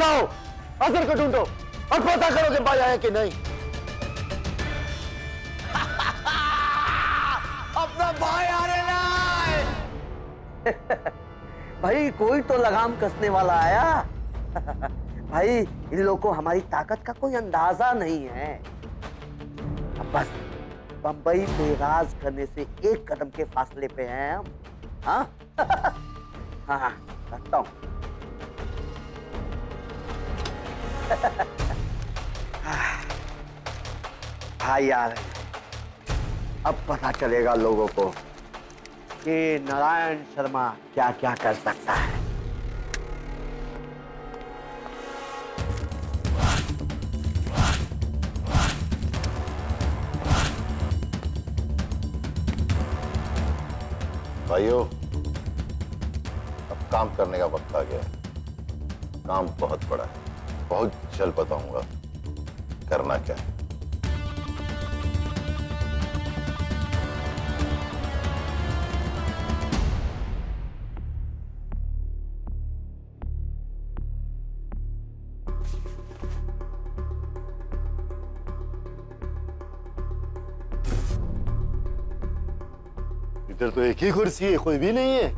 जाओ, अजहर को ढूंढो और पता करो कि भाई आया कि नहीं। अपना भाई आने लाए। भाई कोई तो लगाम कसने वाला आया। भाई इन लोगों को हमारी ताकत का कोई अंदाजा नहीं है। अब बस बंबई पे राज करने से एक कदम के फासले पे हैं हम। हाँ हाँ रखता हूं। हाँ यार, अब पता चलेगा लोगों को कि नारायण शर्मा क्या क्या कर सकता है। भाइयों, अब काम करने का वक्त आ गया है। काम बहुत बड़ा है, बहुत जल्द बताऊंगा करना क्या है। इधर तो एक ही कुर्सी है, कोई भी नहीं है।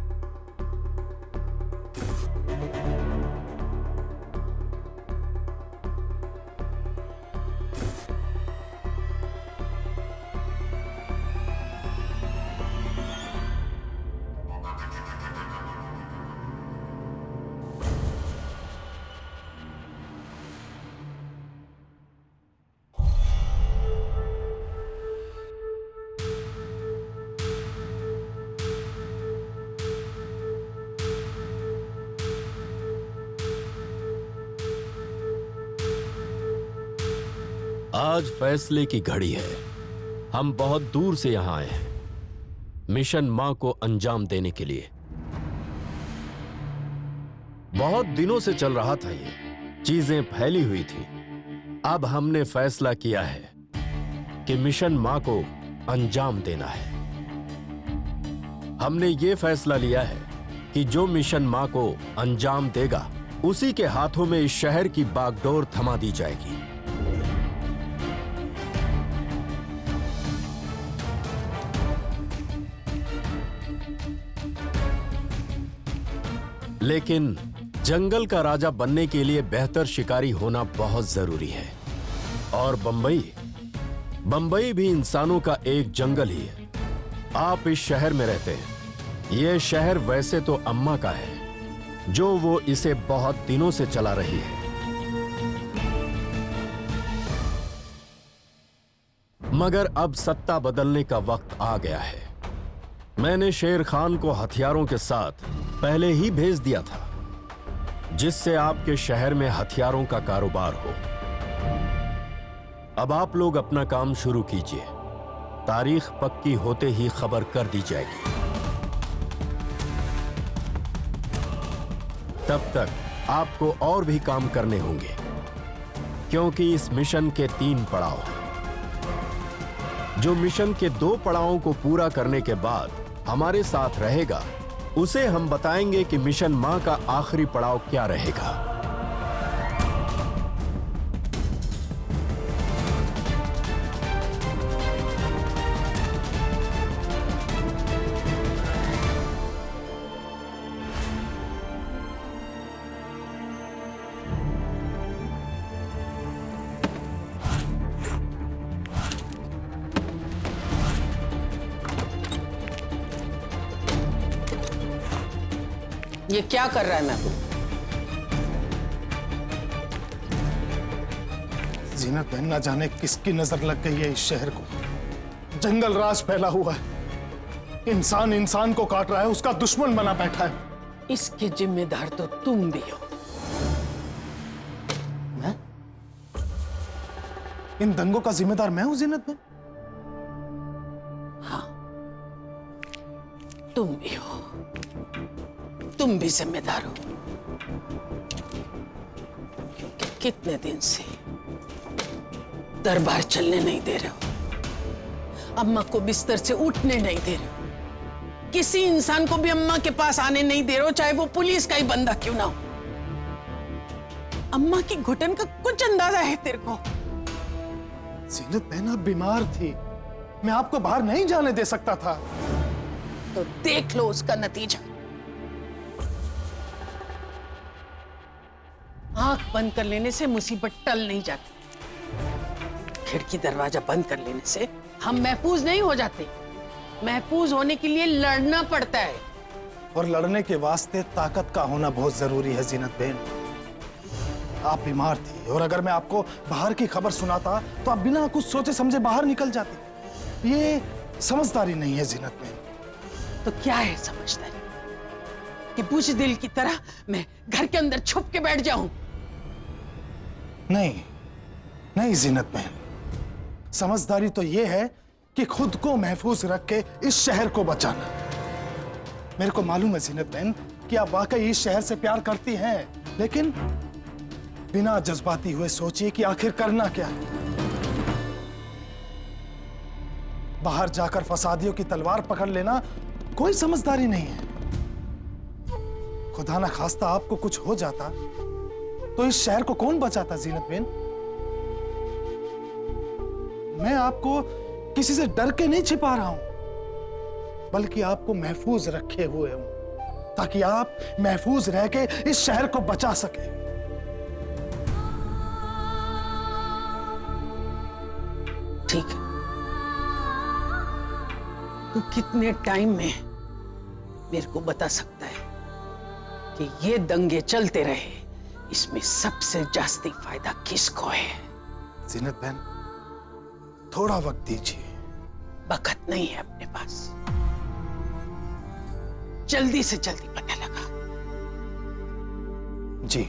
आज फैसले की घड़ी है। हम बहुत दूर से यहां आए हैं मिशन मां को अंजाम देने के लिए। बहुत दिनों से चल रहा था, ये चीजें फैली हुई थी। अब हमने फैसला किया है कि मिशन मां को अंजाम देना है। हमने ये फैसला लिया है कि जो मिशन मां को अंजाम देगा उसी के हाथों में इस शहर की बागडोर थमा दी जाएगी। लेकिन जंगल का राजा बनने के लिए बेहतर शिकारी होना बहुत जरूरी है। और बंबई भी इंसानों का एक जंगल ही है। आप इस शहर में रहते हैं। यह शहर वैसे तो अम्मा का है, जो वो इसे बहुत दिनों से चला रही है। मगर अब सत्ता बदलने का वक्त आ गया है। मैंने शेर खान को हथियारों के साथ पहले ही भेज दिया था, जिससे आपके शहर में हथियारों का कारोबार हो। अब आप लोग अपना काम शुरू कीजिए। तारीख पक्की होते ही खबर कर दी जाएगी। तब तक आपको और भी काम करने होंगे, क्योंकि इस मिशन के 3 पड़ाव हैं। जो मिशन के 2 पड़ावों को पूरा करने के बाद हमारे साथ रहेगा, उसे हम बताएंगे कि मिशन मां का आखिरी पड़ाव क्या रहेगा। ये क्या कर रहा है महबूब? जीनत बहन, ना जाने किसकी नजर लग गई है इस शहर को। जंगल राज फैला हुआ है। इंसान इंसान को काट रहा है, उसका दुश्मन बना बैठा है। इसके जिम्मेदार तो तुम भी हो। मैं? इन दंगों का जिम्मेदार मैं हूं जीनत बहन? हाँ, तुम भी हो। तुम भी जिम्मेदार हो, क्योंकि कितने दिन से दरबार चलने नहीं दे रहे हो, अम्मा को बिस्तर से उठने नहीं दे रहे हो, किसी इंसान को भी अम्मा के पास आने नहीं दे रहे हो, चाहे वो पुलिस का ही बंदा क्यों ना हो। अम्मा की घुटन का कुछ अंदाजा है तेरे को? जीनत बहन, आप बीमार थी, मैं आपको बाहर नहीं जाने दे सकता था। तो देख लो उसका नतीजा। आंख बंद कर लेने से मुसीबत टल नहीं जाती। खिड़की दरवाजा बंद कर लेने से हम महफूज नहीं हो जाते। महफूज होने के लिए लड़ना पड़ता है। और लड़ने के वास्ते ताकत का होना बहुत जरूरी है जीनत बहन। आप बीमार थी और अगर मैं आपको बाहर की खबर सुनाता तो आप बिना कुछ सोचे समझे बाहर निकल जाती। ये समझदारी नहीं है जीनत बहन। तो क्या है समझदारी? कि बुज़दिल की तरह मैं घर के अंदर छुप के बैठ जाऊं? नहीं नहीं जीनत बहन, समझदारी तो ये है कि खुद को महफूज रख के इस शहर को बचाना। मेरे को मालूम है जीनत बहन कि आप वाकई इस शहर से प्यार करती हैं, लेकिन बिना जज्बाती हुए सोचिए कि आखिर करना क्या है। बाहर जाकर फसादियों की तलवार पकड़ लेना कोई समझदारी नहीं है। खुदा ना खास्ता आपको कुछ हो जाता तो इस शहर को कौन बचाता जीनत बहन? मैं आपको किसी से डर के नहीं छिपा रहा हूं, बल्कि आपको महफूज रखे हुए हूं ताकि आप महफूज रह के इस शहर को बचा सके। ठीक है, तो कितने टाइम में मेरे को बता सकता है कि ये दंगे चलते रहे इसमें सबसे जास्ती फायदा किसको है? जीनत बहन, थोड़ा वक्त दीजिए। वक्त नहीं है अपने पास। जल्दी से जल्दी पता लगा। जी।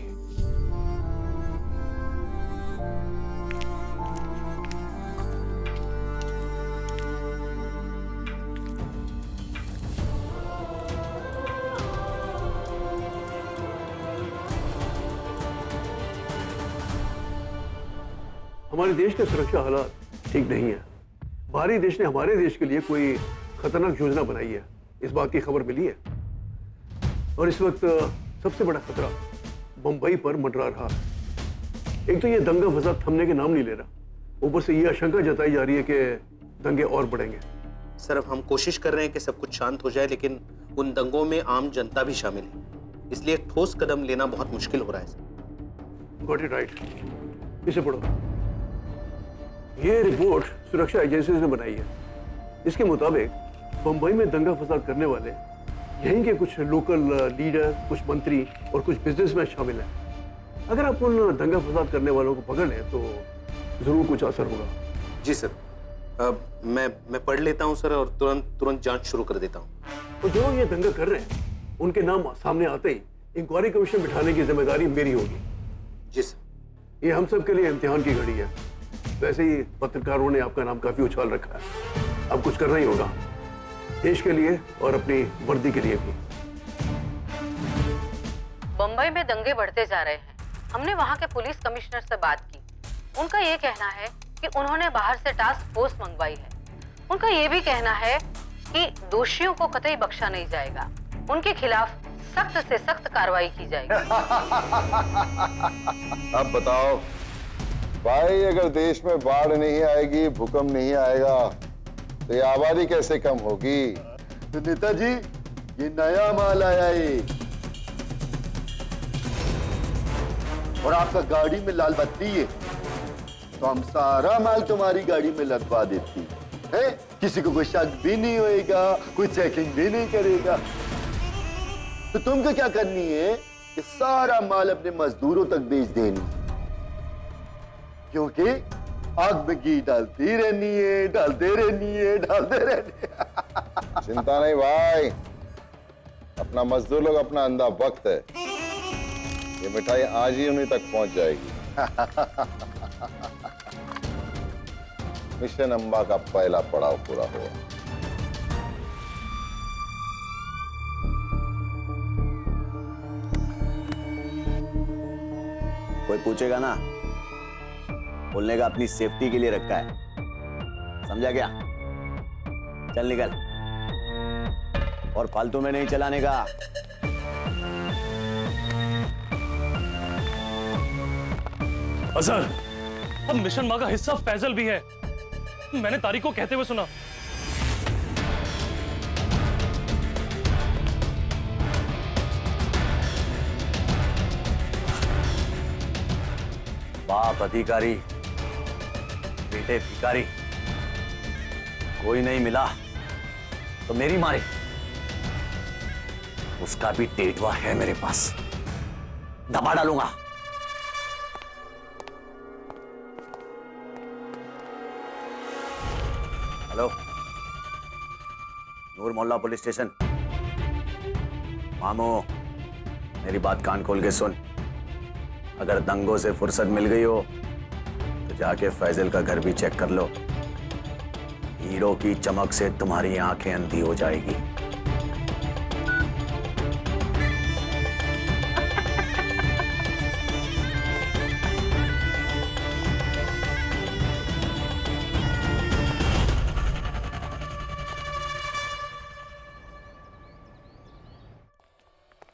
हमारे देश के सुरक्षा हालात ठीक नहीं है। बाहरी देश ने हमारे देश के लिए कोई खतरनाक योजना बनाई है, इस बात की खबर मिली है। और इस वक्त सबसे बड़ा खतरा बंबई पर मंडरा रहा है। एक तो ये दंगा फसाद थमने के नाम नहीं ले रहा, ऊपर से ये आशंका जताई जा रही है कि दंगे और बढ़ेंगे। सर, अब हम कोशिश कर रहे हैं कि सब कुछ शांत हो जाए, लेकिन उन दंगों में आम जनता भी शामिल है, इसलिए एक ठोस कदम लेना बहुत मुश्किल हो रहा है सर। Got it right. इसे पढ़ो। ये रिपोर्ट सुरक्षा एजेंसी ने बनाई है। इसके मुताबिक बंबई में दंगा फसाद करने वाले यहीं के कुछ लोकल लीडर, कुछ मंत्री और कुछ बिजनेसमैन शामिल हैं। अगर आप उन दंगा फसाद करने वालों को पकड़ लें तो जरूर कुछ असर होगा। जी सर, मैं पढ़ लेता हूं सर और तुरंत जांच शुरू कर देता हूं। तो जो ये दंगा कर रहे हैं उनके नाम सामने आते ही इंक्वायरी कमीशन बिठाने की जिम्मेदारी मेरी होगी। जी सर। ये हम सब के लिए इम्तिहान की घड़ी है। वैसे ही पत्रकारों ने आपका नाम काफी उछाल रखा है, अब कुछ करना ही होगा, देश के लिए और अपनी वर्दी के लिए भी। बम्बई में दंगे बढ़ते जा रहे हैं। हमने वहाँ के पुलिस कमिश्नर से बात की। उनका ये कहना है कि उन्होंने बाहर से टास्क फोर्स मंगवाई है। उनका ये भी कहना है कि दोषियों को कतई बख्शा नहीं जाएगा, उनके खिलाफ सख्त से सख्त कार्रवाई की जाएगी। अब बताओ भाई, अगर देश में बाढ़ नहीं आएगी, भूकंप नहीं आएगा, तो ये आबादी कैसे कम होगी? तो नेताजी, ये नया माल आया है और आपका गाड़ी में लाल बत्ती है, तो हम सारा माल तुम्हारी गाड़ी में लगवा देती है। किसी को कोई शक भी नहीं होएगा, कोई चेकिंग भी नहीं करेगा। तो तुमको क्या करनी है कि सारा माल अपने मजदूरों तक बेच देनी, क्योंकि आग में घी डालती रहनी है, डालते रहनी है, डालते रहनी है। चिंता नहीं भाई, अपना मजदूर लोग अपना अंधा वक्त है, ये मिठाई आज ही उन्हीं तक पहुंच जाएगी। मिशन अंबा का पहला पड़ाव पूरा हुआ। कोई पूछेगा ना, बोलने का अपनी सेफ्टी के लिए रखा है, समझा क्या? चल निकल, और फालतू में नहीं चलाने का। अजहर, अब मिशन माँ का हिस्सा फैजल भी है। मैंने तारिक को कहते हुए सुना। बाप अधिकारी, बेटे भिखारी, कोई नहीं मिला तो मेरी मारी। उसका भी टेटवा है मेरे पास, दबा डालूंगा। हेलो, नूर मोहल्ला पुलिस स्टेशन। मामू, मेरी बात कान खोल के सुन। अगर दंगों से फुर्सत मिल गई हो तो जाके फैजल का घर भी चेक कर लो। हीरो की चमक से तुम्हारी आंखें अंधी हो जाएगी।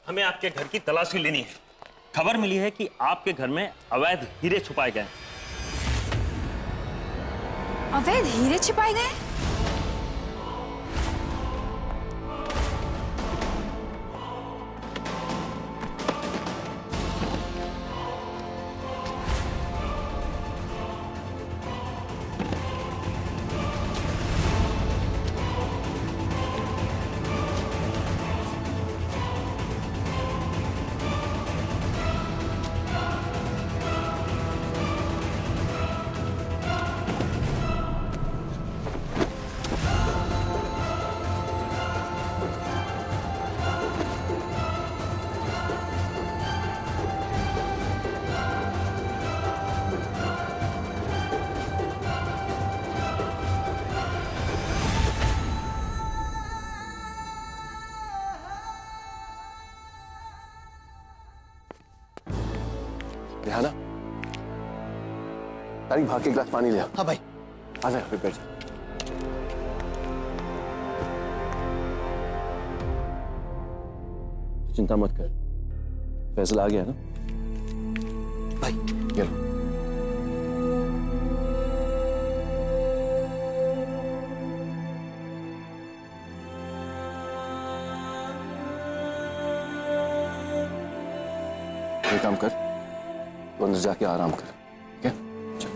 हमें आपके घर की तलाशी लेनी है। खबर मिली है कि आपके घर में अवैध हीरे छुपाए गए। अवैध हीरे छिपाए गए? रिहाना, तारिक भाग के गिलास पानी ले आ। हाँ भाई। आ जा, फिर बैठ जा। चिंता मत कर, फैसला आ गया ना भाई। ये लो। ये काम कर, तो अंदर जाके आराम कर, ठीक है? चल।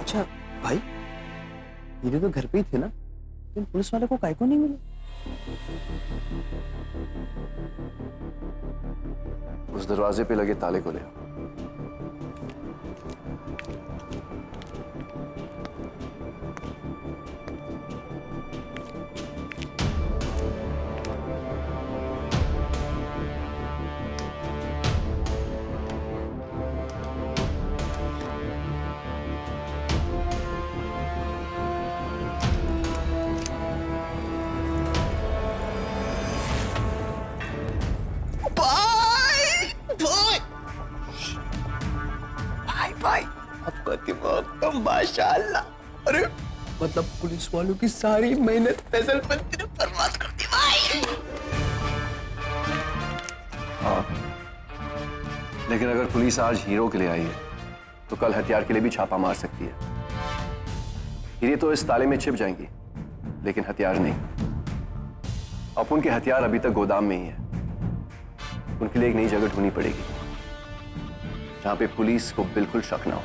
अच्छा भाई, हीरे तो घर पे ही थे ना, लेकिन पुलिस वाले को काहे को नहीं मिले? उस दरवाजे पे लगे ताले को ले आओ। आपका दिमाग तो माशाअल्लाह। अरे मतलब पुलिस वालों की सारी मेहनत फैजल बंदी ने बर्बाद कर दी भाई। हाँ, लेकिन अगर पुलिस आज हीरो के लिए आई है तो कल हथियार के लिए भी छापा मार सकती है। हीरे तो इस ताले में छिप जाएंगी, लेकिन हथियार नहीं। अपुन के हथियार अभी तक गोदाम में ही है। उनके लिए एक नई जगह ढूंढनी पड़ेगी जहां पे पुलिस को बिल्कुल शक ना हो।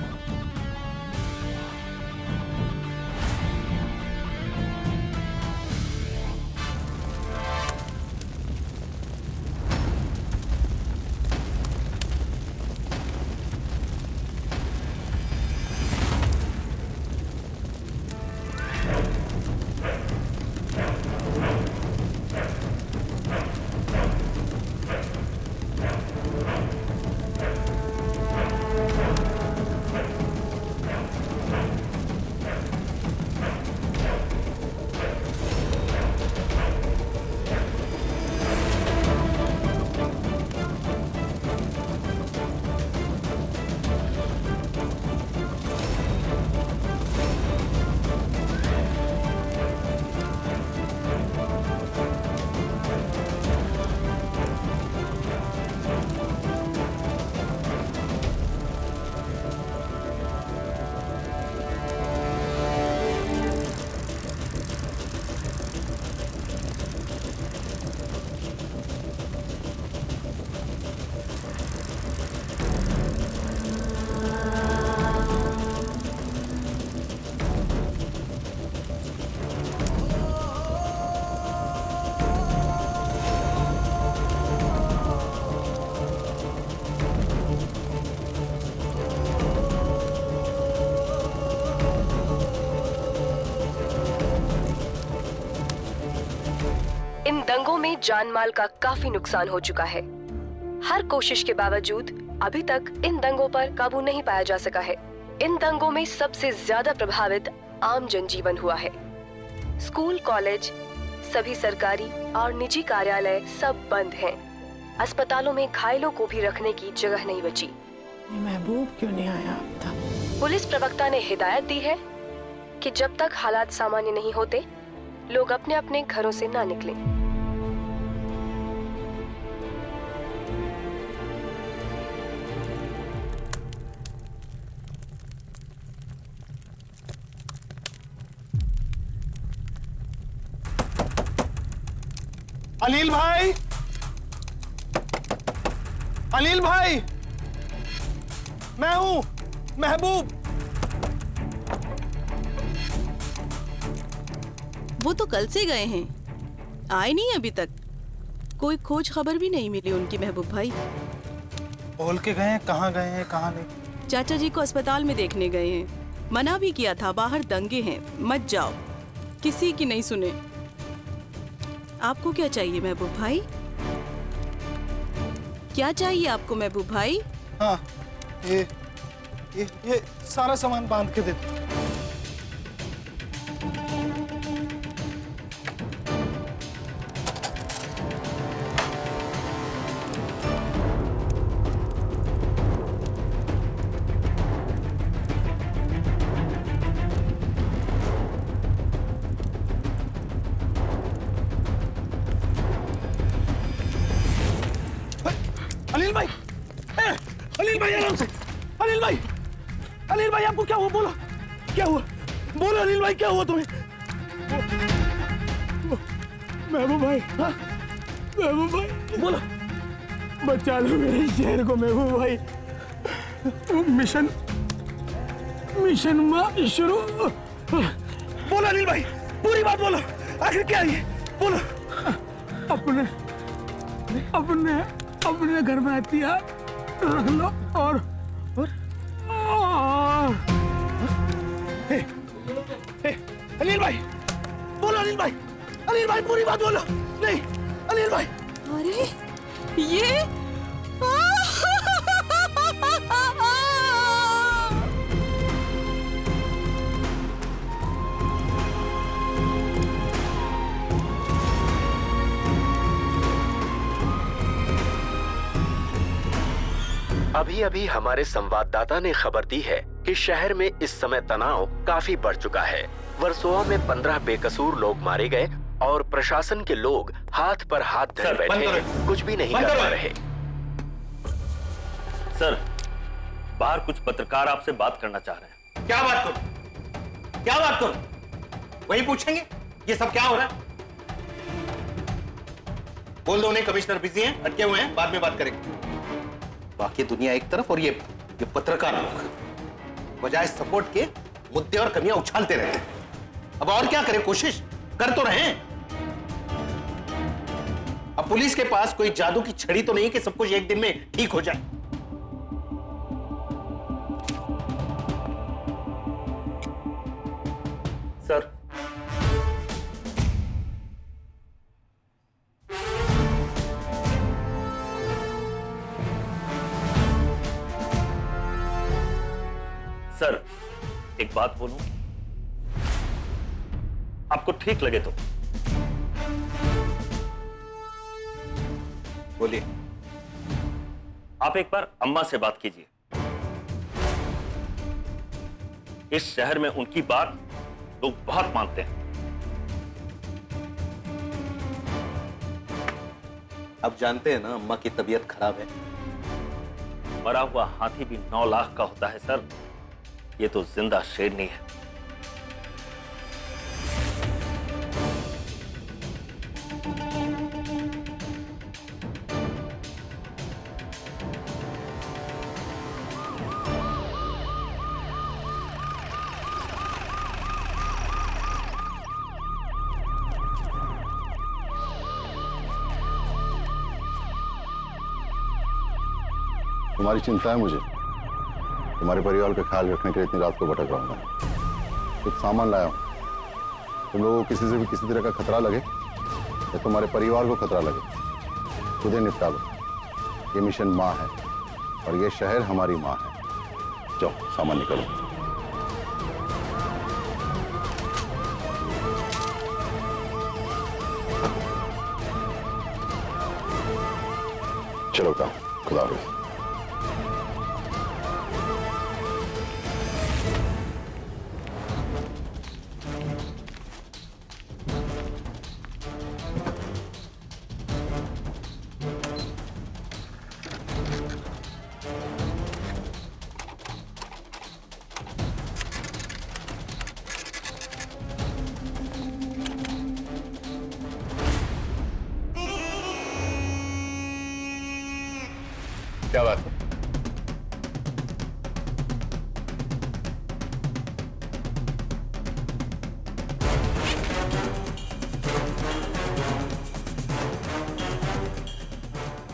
जान माल का काफी नुकसान हो चुका है। हर कोशिश के बावजूद अभी तक इन दंगों पर काबू नहीं पाया जा सका है। इन दंगों में सबसे ज्यादा प्रभावित आम जनजीवन हुआ है। स्कूल, कॉलेज, सभी सरकारी और निजी कार्यालय सब बंद हैं। अस्पतालों में घायलों को भी रखने की जगह नहीं बची। महबूब क्यों नहीं आया अब तक? पुलिस प्रवक्ता ने हिदायत दी है कि जब तक हालात सामान्य नहीं होते, लोग अपने अपने घरों से ना निकलें। अनिल भाई, अनिल भाई, मैं हूं महबूब। वो तो कल से गए हैं, आए नहीं अभी तक। कोई खोज खबर भी नहीं मिली उनकी महबूब भाई। बोल के गए हैं, कहाँ गए हैं कहाँ नहीं? चाचा जी को अस्पताल में देखने गए हैं। मना भी किया था, बाहर दंगे हैं, मत जाओ। किसी की नहीं सुने। आपको क्या चाहिए महबूब भाई? क्या चाहिए आपको महबूब भाई? हाँ, ये सारा सामान बांध के दे दो। अनिल भाई, अनिल भाई आराम से। अनिल भाई, अनिल भाई आपको क्या हुआ? बोलो क्या हुआ? बोलो अनिल भाई, क्या हुआ तुम्हें? महबूब भाई, हाँ? महबूब भाई, बोलो। बचा लो मेरे शहर को महबूब भाई। मिशन शुरू। बोलो अनिल भाई, पूरी बात बोलो। आखिर क्या है? बोलो। अपने घर में हथियार रख लो और अनिल भाई, बोलो अनिल भाई, अनिल भाई पूरी बात बोलो। नहीं अनिल भाई। अरे ये अभी अभी हमारे संवाददाता ने खबर दी है कि शहर में इस समय तनाव काफी बढ़ चुका है। वर्सोवा में 15 बेकसूर लोग मारे गए और प्रशासन के लोग हाथ पर हाथ धरे बैठे हैं, कुछ भी नहीं कर पा रहे। सर, बाहर कुछ पत्रकार आपसे बात करना चाह रहे हैं। क्या बात करूं? क्या बात करूं? वही पूछेंगे ये सब क्या हो रहा है? बोल दो उन्हें कमिश्नर बिजी हैं, अटके हुए हैं, बाद में बात करेंगे। बाकी दुनिया एक तरफ और ये पत्रकार लोग बजाय सपोर्ट के मुद्दे और कमियां उछालते रहते हैं। अब और क्या करें? कोशिश कर तो रहे हैं। अब पुलिस के पास कोई जादू की छड़ी तो नहीं कि सब कुछ एक दिन में ठीक हो जाए। सर, सर, एक बात बोलूं, आपको ठीक लगे तो बोलिए। आप एक बार अम्मा से बात कीजिए। इस शहर में उनकी बात लोग बहुत मानते हैं। अब जानते हैं ना अम्मा की तबीयत खराब है। मरा हुआ हाथी भी 9 लाख का होता है सर, ये तो जिंदा शेरनी है। तुम्हारी चिंता है मुझे। तुम्हारे परिवार का ख्याल रखने के लिए इतनी रात को भटक रहा हूं मैं। कुछ सामान लाया हूं। तुम लोगों को किसी से भी किसी तरह का खतरा लगे या तुम्हारे परिवार को खतरा लगे, खुदे निपटा लो। ये मिशन माँ है और ये शहर हमारी माँ है। जाओ सामान निकालो। चलो काम, खुदा हाफिज़। क्या बात है?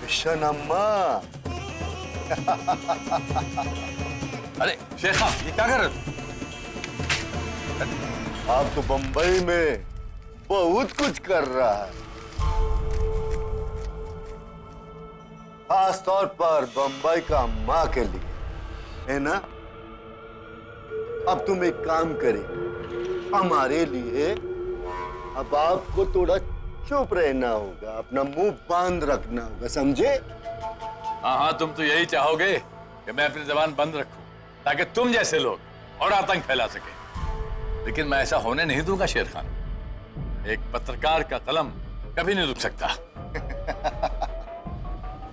मिशन अम्मा। अरे शेर खान, ये क्या कर रहे हो? आप तो बंबई में बहुत कुछ कर रहा है, खास तौर पर बंबई का माँ के लिए, है ना? अब तुम एक काम करें, हमारे लिए अब आपको थोड़ा चुप रहना होगा, अपना मुंह बांध रखना होगा, समझे? हाँ हाँ, तुम तो यही चाहोगे कि मैं अपनी जबान बंद रखूं ताकि तुम जैसे लोग और आतंक फैला सके, लेकिन मैं ऐसा होने नहीं दूंगा शेर खान। एक पत्रकार का कलम कभी नहीं रुक सकता।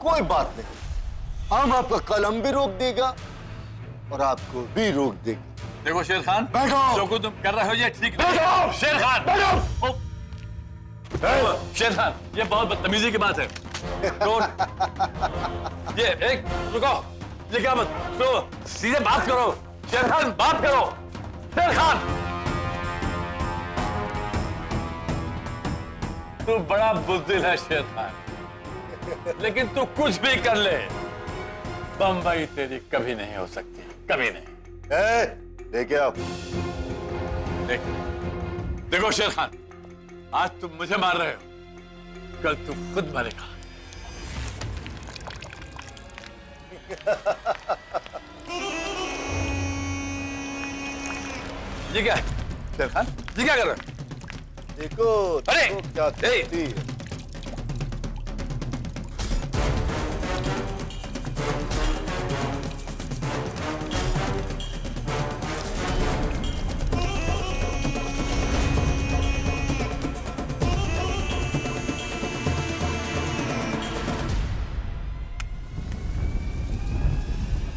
कोई बात नहीं, हम आपका कलम भी रोक देगा और आपको भी रोक देगा। देखो शेर खान, बैठो। जो कुछ तुम कर रहे हो ये ठीक नहीं है। शेर खान बैठो। शेर खान, ये बहुत बदतमीजी की बात है। ये एक रुको, ये क्या बात? तो सीधे बात करो शेर खान, बात करो शेर खान। तू बड़ा बुज़दिल है शेर खान, लेकिन तू कुछ भी कर ले, बंबई तेरी कभी नहीं हो सकती, कभी नहीं। लेके आओ। देखो शेर खान, आज तुम मुझे मार रहे हो, कल तुम खुद मरेगा। ये क्या है शेर खान? ये क्या कर रहे हो? देखो, अरे क्या करती है।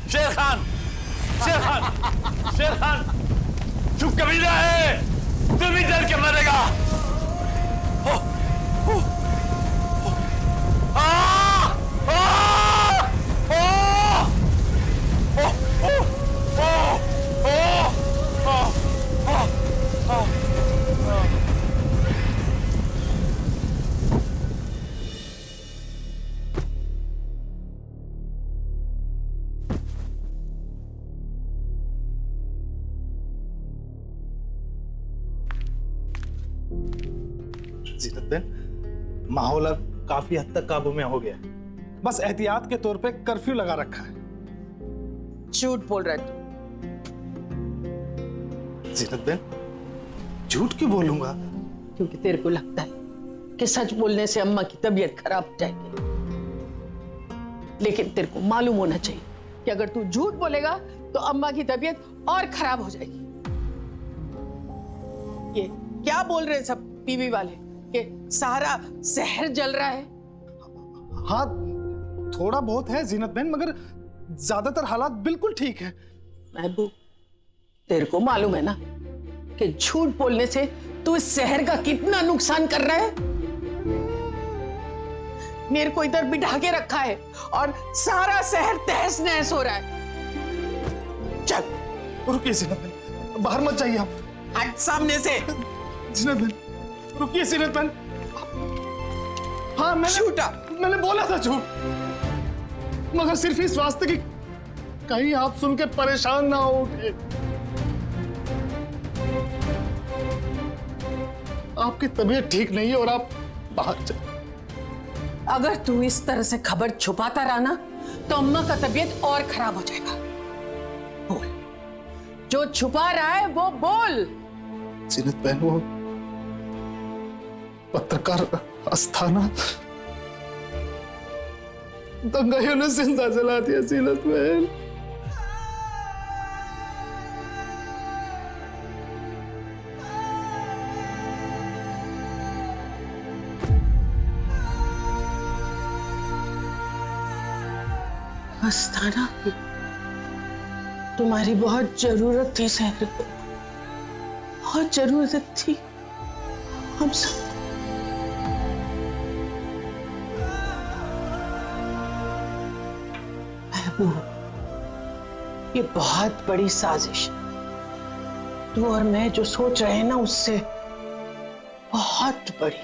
शेर खान, शेर खान, शेर खान, तू कमीना है, तू भी डर के मरेगा। जीनत, माहौल अब काफी हद तक काबू में हो गया है। बस एहतियात के तौर पे कर्फ्यू लगा रखा है। झूठ बोल रहा है तू। जीनत बेन, झूठ क्यों बोलूंगा? क्योंकि तेरे को लगता है कि सच बोलने से अम्मा की तबीयत खराब हो जाएगी, लेकिन तेरे को मालूम होना चाहिए कि अगर तू झूठ बोलेगा तो अम्मा की तबीयत और खराब हो जाएगी। ये क्या बोल रहे हैं सब टीवी वाले कि सारा शहर जल रहा है? हाँ, थोड़ा बहुत है जीनत बेन, मगर ज्यादातर हालात बिल्कुल ठीक है। महबूब, तेरे को मालूम है ना कि झूठ बोलने से तू इस शहर का कितना नुकसान कर रहा है? मेरे को इधर बिठा के रखा है और सारा शहर तहस नहस हो रहा है। चल रुकिए जीनत बेन, बाहर मत जाइए आप। हट सामने से। जीनत बेन, रुकिए जीनत बेन। हाँ, मैंने बोला था झूठ, मगर सिर्फ इस वास्ते कि कहीं आप सुन के परेशान ना हो उठे। आपकी तबीयत ठीक नहीं है और आप बाहर चल। अगर तू इस तरह से खबर छुपाता रहा ना तो अम्मा का तबीयत और खराब हो जाएगा। बोल, जो छुपा रहा है वो बोल। जीनत बहन, वो पत्रकार अस्थाना दंगाइयों ने जिंदा जला दिया। जीनत बहन, अस्थाना, तुम्हारी बहुत जरूरत थी शहर को, बहुत जरूरत थी हम सब। ये बहुत बड़ी साजिश है। तू और मैं जो सोच रहे हैं ना उससे बहुत बड़ी।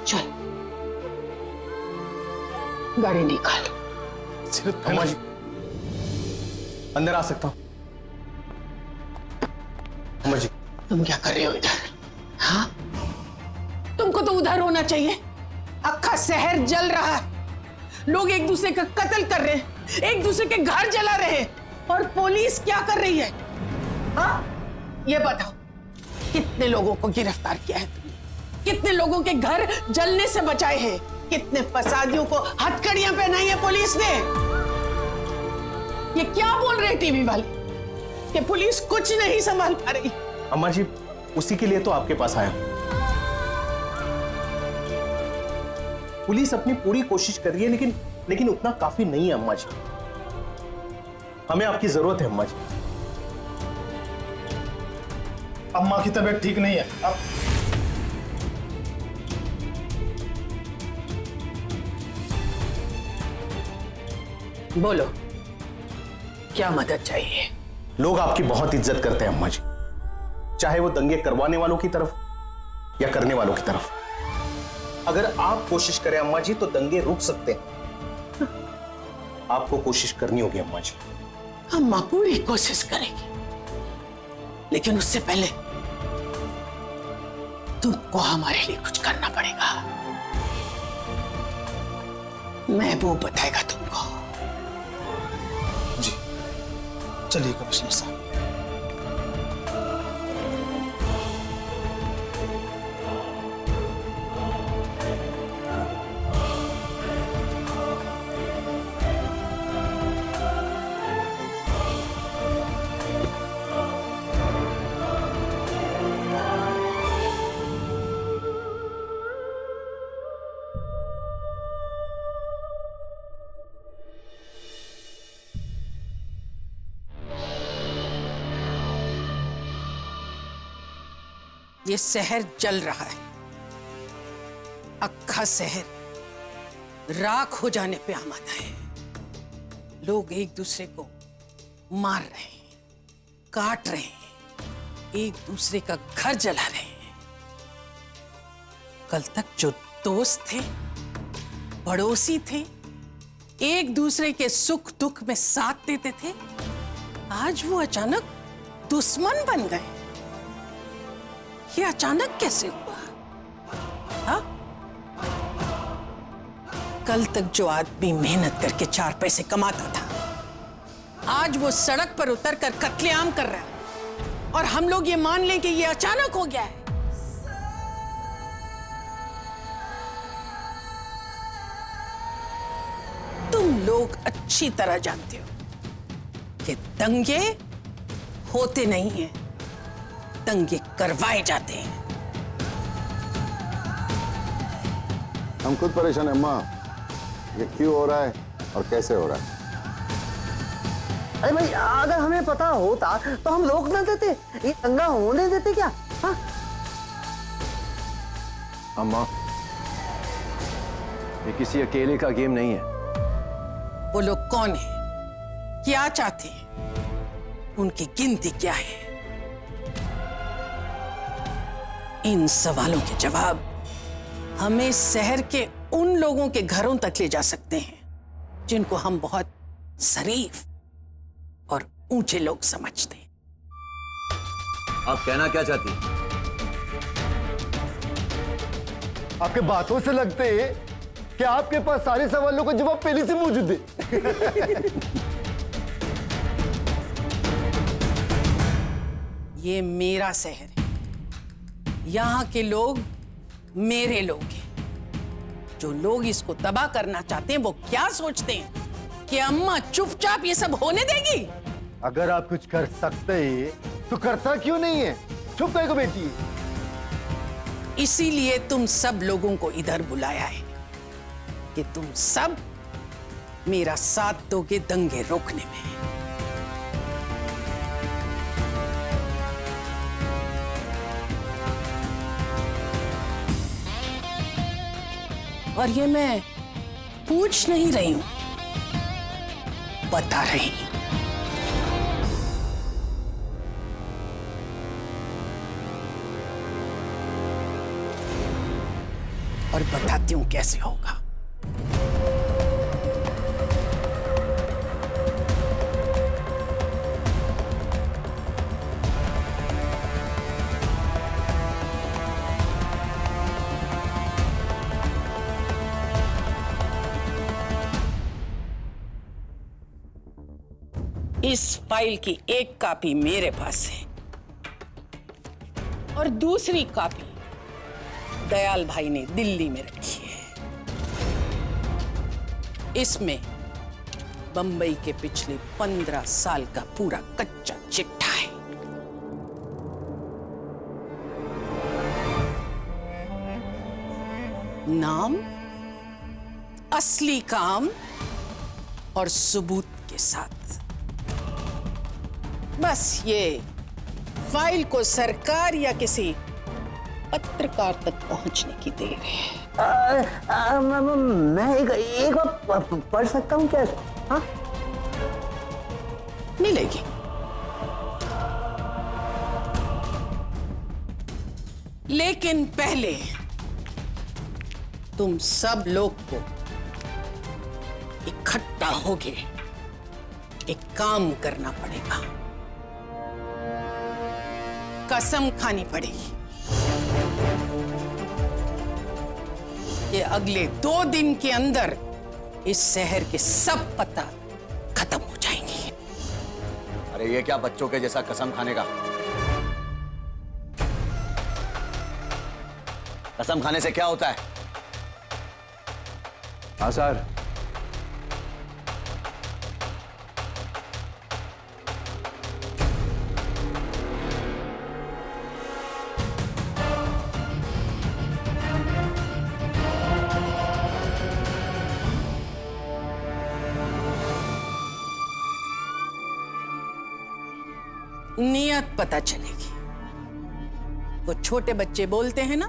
चल गाड़ी निकाल। अम्मा जी, अंदर आ सकता हूं? अम्मा जी, तुम क्या कर रहे हो इधर? हाँ, तुमको तो उधर होना चाहिए। अक्खा शहर जल रहा है, लोग एक दूसरे का कत्ल कर रहे हैं, एक दूसरे के घर जला रहे हैं, और पुलिस क्या कर रही है? हाँ, ये बताओ, कितने लोगों को गिरफ्तार किया है तुमने? कितने लोगों के घर जलने से बचाए हैं? कितने फसादियों को हथकड़ियां पहनाई है पुलिस ने? ये क्या बोल रहे टीवी वाले कि पुलिस कुछ नहीं संभाल पा रही? अम्मा जी, उसी के लिए तो आपके पास आया। पुलिस अपनी पूरी कोशिश कर रही है, लेकिन उतना काफी नहीं है अम्मा जी। हमें आपकी जरूरत है अम्मा जी। अम्मा की तबीयत ठीक नहीं है। अब बोलो, क्या मदद चाहिए? लोग आपकी बहुत इज्जत करते हैं अम्मा जी, चाहे वो दंगे करवाने वालों की तरफ या करने वालों की तरफ। अगर आप कोशिश करें अम्मा जी तो दंगे रुक सकते हैं। आपको कोशिश करनी होगी अम्मा जी। अम्मा पूरी कोशिश करेगी, लेकिन उससे पहले तुमको हमारे लिए कुछ करना पड़ेगा। महबूब बताएगा तुमको। जी चलिए कमिश्नर साहब। ये शहर जल रहा है, अक्खा शहर राख हो जाने पे आमादा है। लोग एक दूसरे को मार रहे हैं, काट रहे हैं, एक दूसरे का घर जला रहे हैं। कल तक जो दोस्त थे, पड़ोसी थे, एक दूसरे के सुख दुख में साथ देते थे, आज वो अचानक दुश्मन बन गए। ये अचानक कैसे हुआ? हा? कल तक जो आदमी मेहनत करके 4 पैसे कमाता था, आज वो सड़क पर उतरकर कत्लेआम कर रहा है, और हम लोग ये मान लें कि ये अचानक हो गया है। तुम लोग अच्छी तरह जानते हो कि दंगे होते नहीं हैं, दंगे करवाए जाते हैं। हम खुद परेशान हैं अम्मा, ये क्यों हो रहा है और कैसे हो रहा है। अरे भाई, अगर हमें पता होता तो हम रोक ना देते, ये दंगा होने देते क्या? हाँ? अम्मा, ये किसी अकेले का गेम नहीं है। वो लोग कौन है, क्या चाहते हैं, उनकी गिनती क्या है? इन सवालों के जवाब हमें शहर के उन लोगों के घरों तक ले जा सकते हैं जिनको हम बहुत शरीफ और ऊंचे लोग समझते हैं। आप कहना क्या चाहती हैं? आपके बातों से लगते है कि आपके पास सारे सवालों का जवाब पहले से मौजूद है। ये मेरा शहर है, यहाँ के लोग मेरे लोग हैं। जो लोग इसको तबाह करना चाहते हैं वो क्या सोचते हैं कि अम्मा चुपचाप ये सब होने देगी? अगर आप कुछ कर सकते हैं तो करता क्यों नहीं है? चुप करके बैठी है। इसीलिए तुम सब लोगों को इधर बुलाया है कि तुम सब मेरा साथ दोगे दंगे रोकने में। और ये मैं पूछ नहीं रही हूं, बता रही हूं। और बताती हूं कैसे होगा। इस फाइल की एक कॉपी मेरे पास है और दूसरी कॉपी दयाल भाई ने दिल्ली में रखी है। इसमें बंबई के पिछले 15 साल का पूरा कच्चा चिट्ठा है। नाम, असली काम और सबूत के साथ। बस ये फाइल को सरकार या किसी पत्रकार तक पहुंचने की देर है। मैं एक बार पढ़ सकता हूँ क्या? हाँ, मिलेगी। लेकिन पहले तुम सब लोग को इकट्ठा होके एक काम करना पड़ेगा। कसम खानी पड़ेगी कि अगले 2 दिन के अंदर इस शहर के सब पता खत्म हो जाएंगे। अरे ये क्या बच्चों के जैसा कसम खाने का? कसम खाने से क्या होता है? हाँ सर। नियत पता चलेगी। वो छोटे बच्चे बोलते हैं ना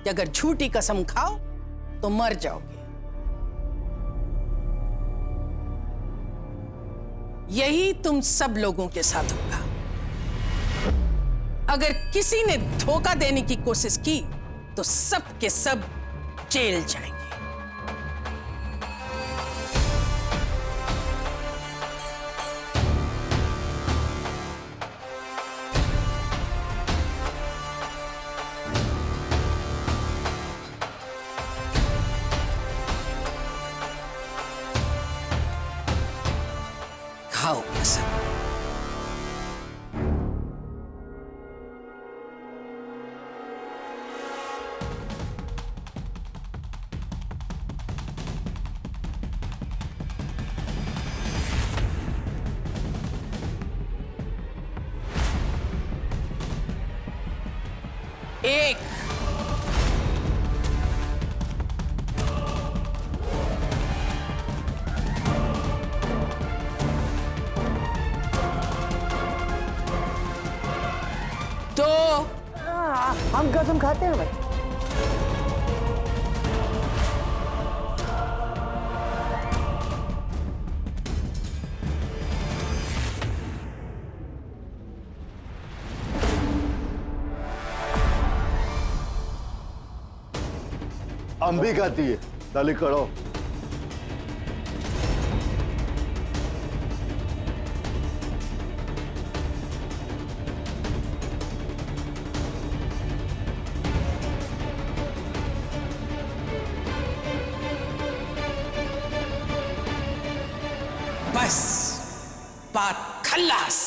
कि अगर झूठी कसम खाओ तो मर जाओगे। यही तुम सब लोगों के साथ होगा। अगर किसी ने धोखा देने की कोशिश की तो सब के सब जेल जाएंगे। खाओ कसम। एक, दो, हम कसम खाते हैं भाई। हम भी खाती है। दाली करो। बात खल्लास।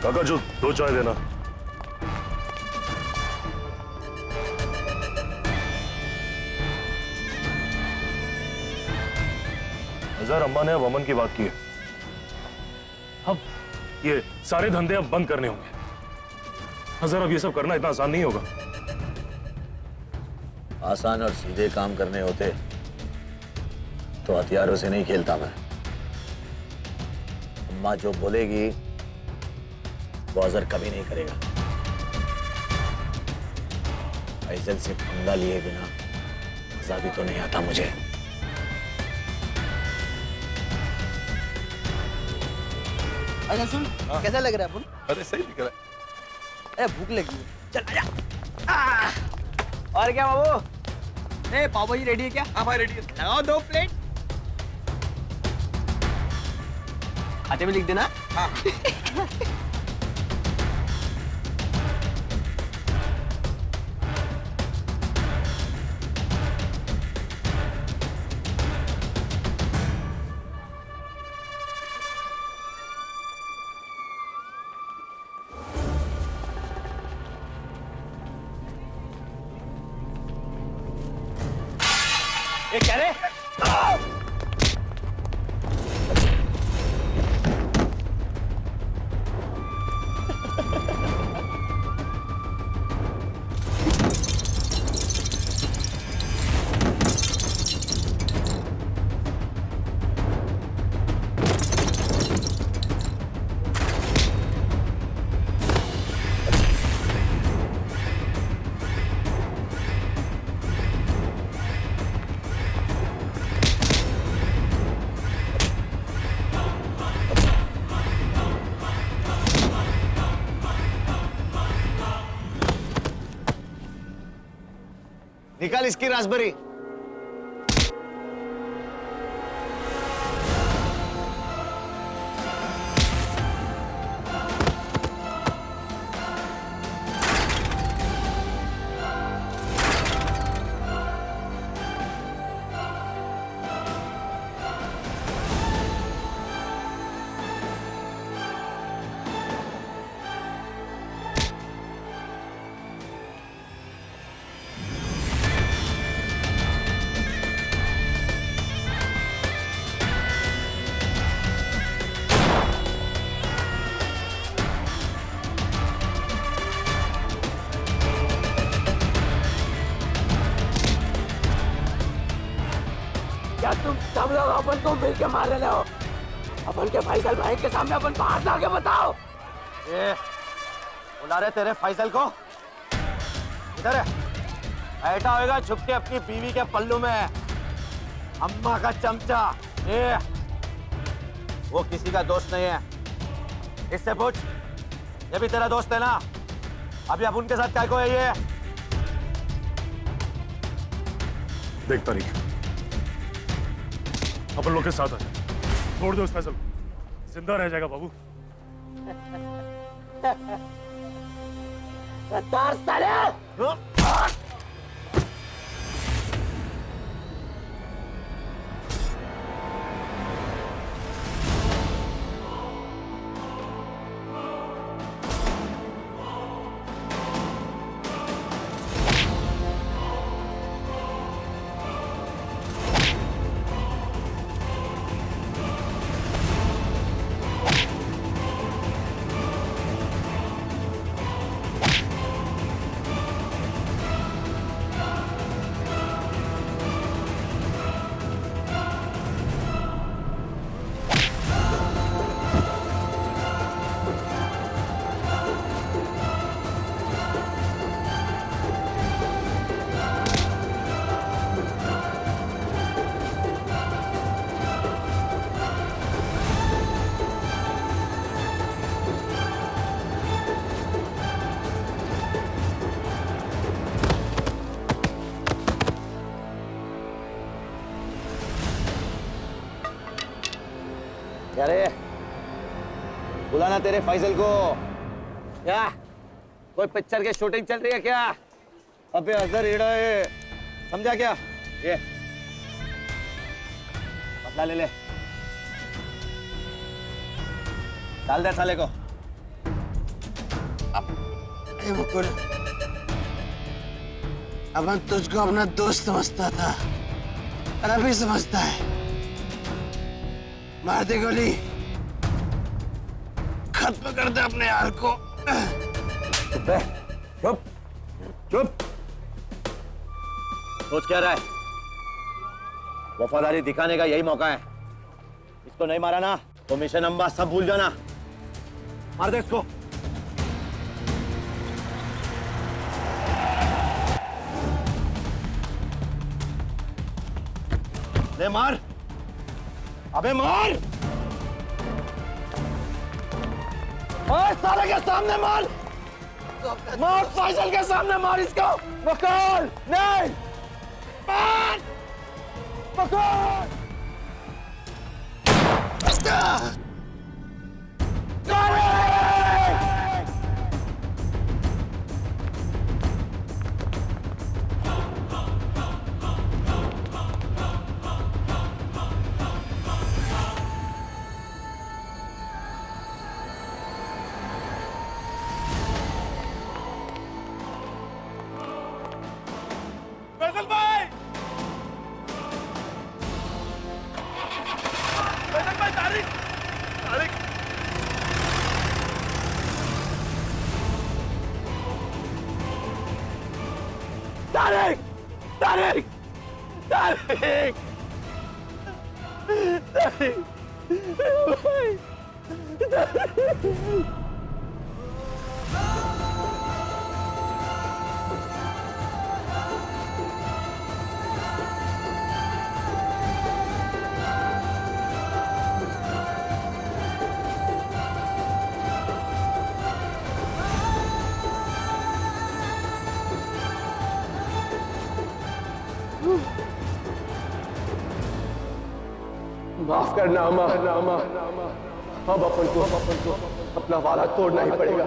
काका जो 2 चाय देना। हजार अम्मा ने अब अमन की बात की है। अब ये सारे धंधे अब बंद करने होंगे। हजार अब ये सब करना इतना आसान नहीं होगा। आसान और सीधे काम करने होते तो हथियारों से नहीं खेलता मैं। अम्मा जो बोलेगी वो अजहर कभी नहीं करेगा। फैजल से पंगा लिए बिना मजा भी तो नहीं आता मुझे। अच्छा सुन, कैसा लग रहा है अपन? अरे सही दिख रहा है। अरे भूख लगी है, चल आजा। और क्या बाबू? ए पाव भाजी रेडी है क्या? हाँ भाई रेडी है। लगाओ 2 प्लेट। खाते में लिख देना। हाँ। ये क्या रे? निकाल इसकी रास्पबेरी। क्या तुम सब लोग अपन को मिल के मार रहे हो? अपन के फैसल भाई के सामने अपन बाहर जाके बताओ। ये बुला रहे तेरे फैसल को? इधर है। बैठा होगा छुप के अपनी बीवी के पल्लू में। अम्मा का चमचा। ये वो किसी का दोस्त नहीं है। इससे पूछ, ये भी तेरा दोस्त है ना? अभी अब उनके साथ क्या को है ये? देख तारीख, अपन लोग के साथ है। छोड़ दो उस फैसल को, जिंदा रह जाएगा बाबू। गद्दार साले! अरे बुलाना तेरे फैजल को। क्या कोई पिक्चर की शूटिंग चल रही है क्या? अबे अजहर हीरो है, समझा क्या? ये बदला ले ले, डाल दे साले को। मुकुल, अब तुझको अपना दोस्त समझता था और अभी समझता है। मार दे गोली, खत्म कर दे अपने यार को। चुप है, चुप चुप। सोच क्या रहा है? वफादारी दिखाने का यही मौका है। इसको नहीं मारा ना तो मिशन अंबा सब भूल जाना। मार दे इसको। ले मार, अबे मार, और साले के सामने मार, मार फैसल के सामने मार इसको। मकाल नहीं, मार मकाल। फैसल भाई, फैसल भाई, तारिक, तारिक, तारिक, तारिक, तारिक, तारिक, तारिक। माफ करना अम्मा, अब अपन को अपना वादा तोड़ना ही पड़ेगा।